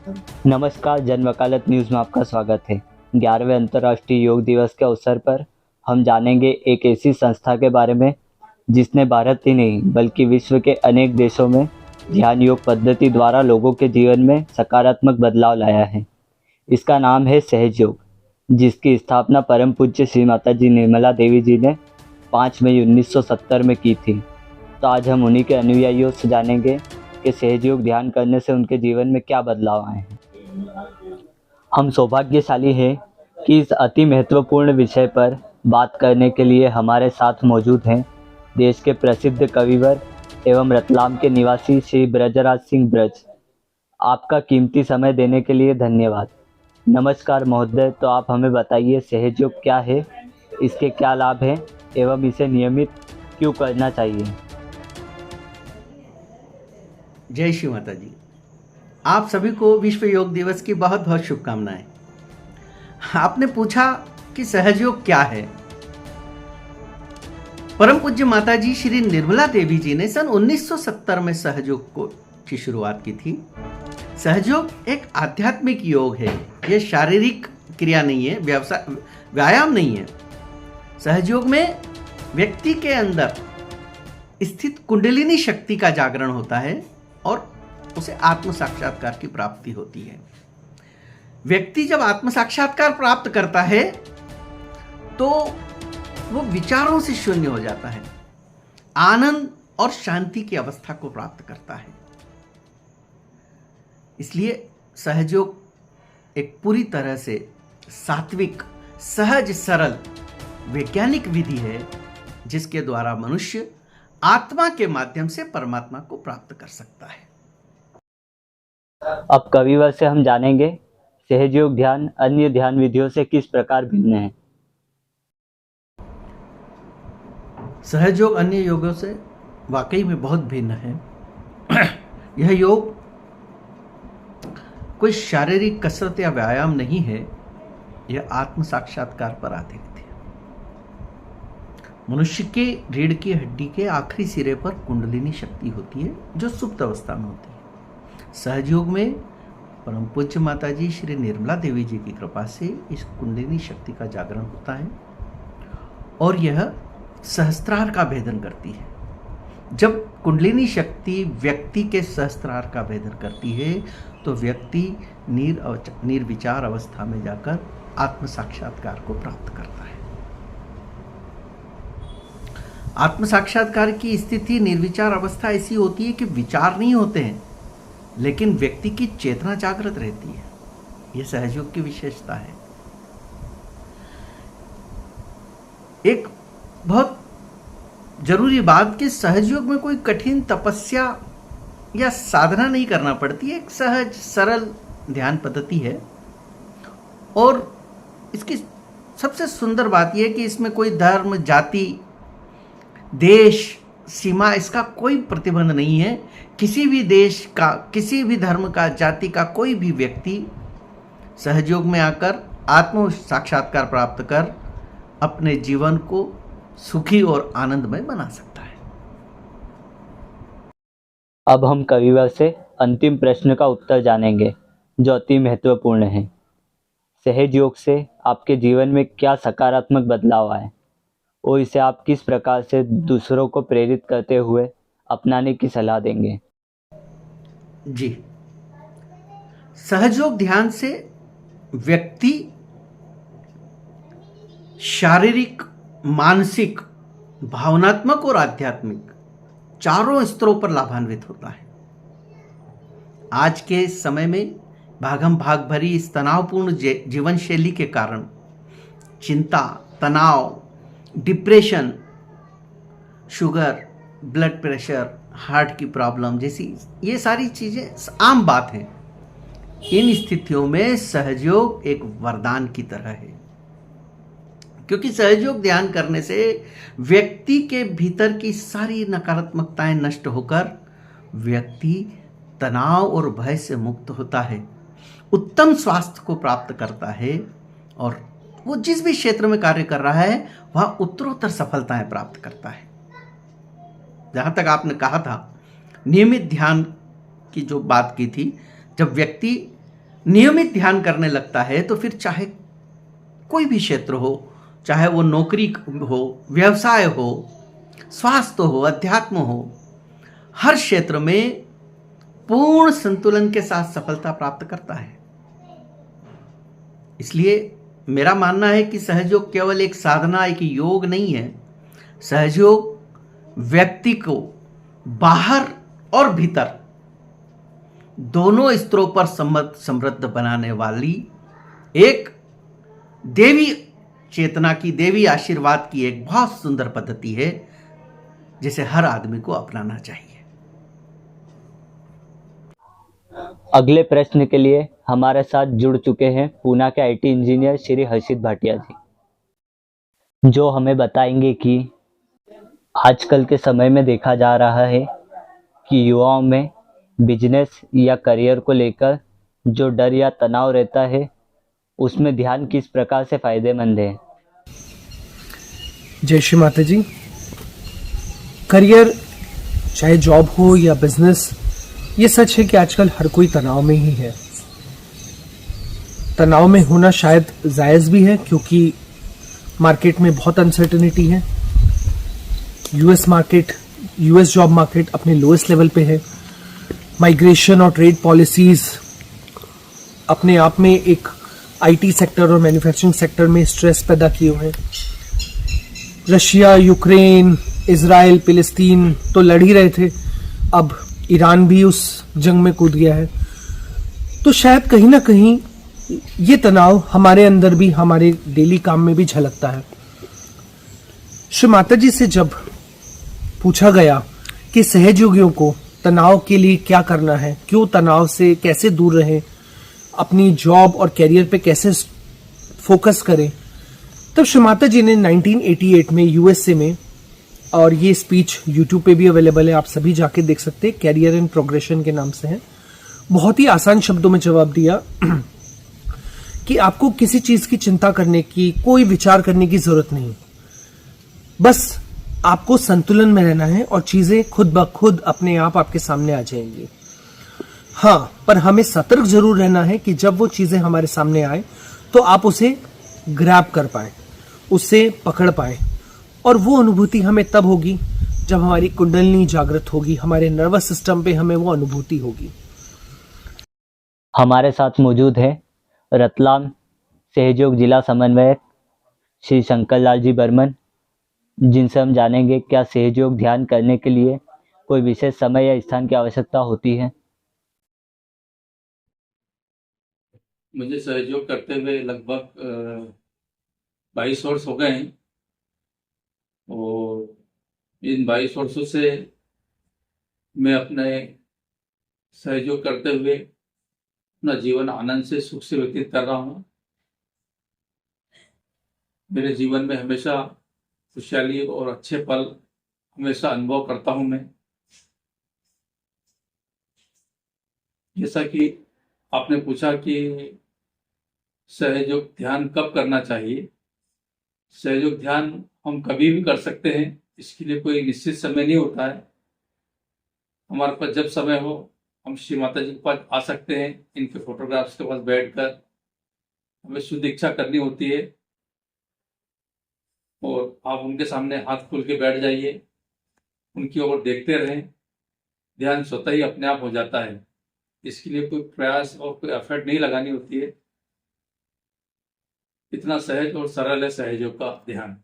नमस्कार, जन वकालत न्यूज़ में आपका स्वागत है। 11वें अंतर्राष्ट्रीय योग दिवस के अवसर पर हम जानेंगे एक ऐसी संस्था के बारे में जिसने भारत ही नहीं बल्कि विश्व के अनेक देशों में ध्यान योग पद्धति द्वारा लोगों के जीवन में सकारात्मक बदलाव लाया है। इसका नाम है सहज योग, जिसकी स्थापना परम पूज्य श्री माता जी निर्मला देवी जी ने 5 मई 1970 में की थी। तो आज हम उन्हीं के अनुयायियों से जानेंगे कि सहज योग ध्यान करने से उनके जीवन में क्या बदलाव आए हैं। हम सौभाग्यशाली हैं कि इस अति महत्वपूर्ण विषय पर बात करने के लिए हमारे साथ मौजूद हैं देश के प्रसिद्ध कविवर एवं रतलाम के निवासी श्री ब्रजराज सिंह ब्रज। आपका कीमती समय देने के लिए धन्यवाद। नमस्कार महोदय, तो आप हमें बताइए सहज योग क्या है, इसके क्या लाभ हैं एवं इसे नियमित क्यों करना चाहिए। जय श्री माता जी। आप सभी को विश्व योग दिवस की बहुत बहुत शुभकामनाएं। आपने पूछा कि सहयोग क्या है। परम पूज्य माता जी श्री निर्मला देवी जी ने सन 1970 में सहयोग की शुरुआत की थी। सहयोग एक आध्यात्मिक योग है, यह शारीरिक क्रिया नहीं है, व्यायाम नहीं है। सहयोग में व्यक्ति के अंदर स्थित कुंडलिनी शक्ति का जागरण होता है और उसे आत्म साक्षात्कार की प्राप्ति होती है। व्यक्ति जब आत्म साक्षात्कार प्राप्त करता है तो वो विचारों से शून्य हो जाता है, आनंद और शांति की अवस्था को प्राप्त करता है। इसलिए सहयोग एक पूरी तरह से सात्विक, सहज, सरल वैज्ञानिक विधि है जिसके द्वारा मनुष्य आत्मा के माध्यम से परमात्मा को प्राप्त कर सकता है। अब कविवर से हम जानेंगे सहज योग ध्यान अन्य ध्यान विधियों से किस प्रकार भिन्न है। सहज योग अन्य योगों से वाकई में बहुत भिन्न है। यह योग कोई शारीरिक कसरत या व्यायाम नहीं है, यह आत्म साक्षात्कार पर आधारित है। मनुष्य के रीढ़ की हड्डी के आखिरी सिरे पर कुंडलिनी शक्ति होती है जो सुप्त अवस्था में होती है। सहयोग में परम पूज्य माता जी श्री निर्मला देवी जी की कृपा से इस कुंडलिनी शक्ति का जागरण होता है और यह सहस्त्रार का भेदन करती है। जब कुंडलिनी शक्ति व्यक्ति के सहस्त्रार का भेदन करती है तो व्यक्ति निर्विचार अवस्था में जाकर आत्म साक्षात्कार को प्राप्त करता है। आत्म साक्षात्कार की स्थिति, निर्विचार अवस्था ऐसी होती है कि विचार नहीं होते हैं लेकिन व्यक्ति की चेतना जागृत रहती है। यह सहयोग की विशेषता है। एक बहुत जरूरी बात कि सहयोग में कोई कठिन तपस्या या साधना नहीं करना पड़ती है। एक सहज सरल ध्यान पद्धति है और इसकी सबसे सुंदर बात यह है कि इसमें कोई धर्म, जाति, देश, सीमा, इसका कोई प्रतिबंध नहीं है। किसी भी देश का, किसी भी धर्म का, जाति का कोई भी व्यक्ति सहयोग में आकर आत्म साक्षात्कार प्राप्त कर अपने जीवन को सुखी और आनंदमय बना सकता है। अब हम कविवर से अंतिम प्रश्न का उत्तर जानेंगे जो अति महत्वपूर्ण है। सहज योग से आपके जीवन में क्या सकारात्मक बदलाव आए और इसे आप किस प्रकार से दूसरों को प्रेरित करते हुए अपनाने की सलाह देंगे। जी, सहयोग ध्यान से व्यक्ति शारीरिक, मानसिक, भावनात्मक और आध्यात्मिक चारों स्तरों पर लाभान्वित होता है। आज के समय में भागम भाग भरी इस तनावपूर्ण जीवन शैली के कारण चिंता, तनाव, depression, sugar, blood pressure, heart की प्रॉब्लम जैसी ये सारी चीज़ें आम बात हैं। इन स्थितियों में सहयोग एक वरदान की तरह है, क्योंकि सहयोग ध्यान करने से व्यक्ति के भीतर की सारी नकारात्मकताएं नष्ट होकर व्यक्ति तनाव और भय से मुक्त होता है, उत्तम स्वास्थ्य को प्राप्त करता है और वो जिस भी क्षेत्र में कार्य कर रहा है वहां उत्तरोत्तर सफलताएं प्राप्त करता है। जहां तक आपने कहा था नियमित ध्यान की जो बात की थी, जब व्यक्ति नियमित ध्यान करने लगता है तो फिर चाहे कोई भी क्षेत्र हो, चाहे वो नौकरी हो, व्यवसाय हो, स्वास्थ्य हो, अध्यात्म हो, हर क्षेत्र में पूर्ण संतुलन के साथ सफलता प्राप्त करता है। इसलिए मेरा मानना है कि सहयोग केवल एक साधना, एक योग नहीं है। सहयोग व्यक्ति को बाहर और भीतर दोनों स्तरों पर समृद्ध बनाने वाली एक देवी चेतना की, देवी आशीर्वाद की एक बहुत सुंदर पद्धति है जिसे हर आदमी को अपनाना चाहिए। अगले प्रश्न के लिए हमारे साथ जुड़ चुके हैं पूना के आईटी इंजीनियर श्री हर्षित भाटिया जी, जो हमें बताएंगे कि आजकल के समय में देखा जा रहा है कि युवाओं में बिजनेस या करियर को लेकर जो डर या तनाव रहता है, उसमें ध्यान किस प्रकार से फायदेमंद है। जय श्री माता जी। करियर, चाहे जॉब हो या बिजनेस, ये सच है कि आजकल हर कोई तनाव में ही है। तनाव में होना शायद जायज़ भी है, क्योंकि मार्केट में बहुत अनसर्टेनिटी है। यूएस जॉब मार्केट अपने लोएस्ट लेवल पे है। माइग्रेशन और ट्रेड पॉलिसीज अपने आप में एक आईटी सेक्टर और मैन्युफैक्चरिंग सेक्टर में स्ट्रेस पैदा किए हुए हैं। रशिया, यूक्रेन, इजराइल, फिलिस्तीन तो लड़ ही रहे थे, अब ईरान भी उस जंग में कूद गया है। तो शायद कहीं ना कहीं ये तनाव हमारे अंदर भी, हमारे डेली काम में भी झलकता है। श्री माता जी से जब पूछा गया कि सहयोगियों को तनाव के लिए क्या करना है, क्यों तनाव से कैसे दूर रहें, अपनी जॉब और कैरियर पे कैसे फोकस करें, तब श्री माता जी ने 1988 में यूएसए में, और ये स्पीच यूट्यूब पे भी अवेलेबल है, आप सभी जाके देख सकते हैं, कैरियर एंड प्रोग्रेशन के नाम से है, बहुत ही आसान शब्दों में जवाब दिया कि आपको किसी चीज की चिंता करने की, कोई विचार करने की जरूरत नहीं, बस आपको संतुलन में रहना है और चीजें खुद ब खुद अपने आप आपके सामने आ जाएंगी। हाँ, पर हमें सतर्क जरूर रहना है कि जब वो चीजें हमारे सामने आए तो आप उसे ग्रैब कर पाए, उसे पकड़ पाए, और वो अनुभूति हमें तब होगी जब हमारी कुंडलिनी जागृत होगी, हमारे नर्वस सिस्टम पे हमें वो अनुभूति होगी। हमारे साथ मौजूद है रतलाम सहयोग जिला समन्वयक श्री शंकर लाल जी बर्मन, जिनसे हम जानेंगे क्या सहयोग ध्यान करने के लिए कोई विशेष समय या स्थान की आवश्यकता होती है। मुझे सहयोग करते हुए लगभग 22 वर्ष हो गए हैं, और इन 22 वर्षों से मैं अपने सहयोग करते हुए अपना जीवन आनंद से, सुख से व्यतीत कर रहा हूँ। मेरे जीवन में हमेशा खुशहाली और अच्छे पल हमेशा अनुभव करता हूँ मैं। जैसा कि आपने पूछा कि सहयोग ध्यान कब करना चाहिए, सहयोग ध्यान हम कभी भी कर सकते हैं, इसके लिए कोई निश्चित समय नहीं होता है। हमारे पास जब समय हो हम श्री माता जी के पास आ सकते हैं, इनके फोटोग्राफ्स के पास बैठकर हमें शुद्ध इच्छा करनी होती है, और आप उनके सामने हाथ खोल के बैठ जाइए, उनकी ओर देखते रहें, ध्यान स्वतः ही अपने आप हो जाता है। इसके लिए कोई प्रयास और कोई एफर्ट नहीं लगानी होती है। इतना सहज और सरल है सहयोग का ध्यान।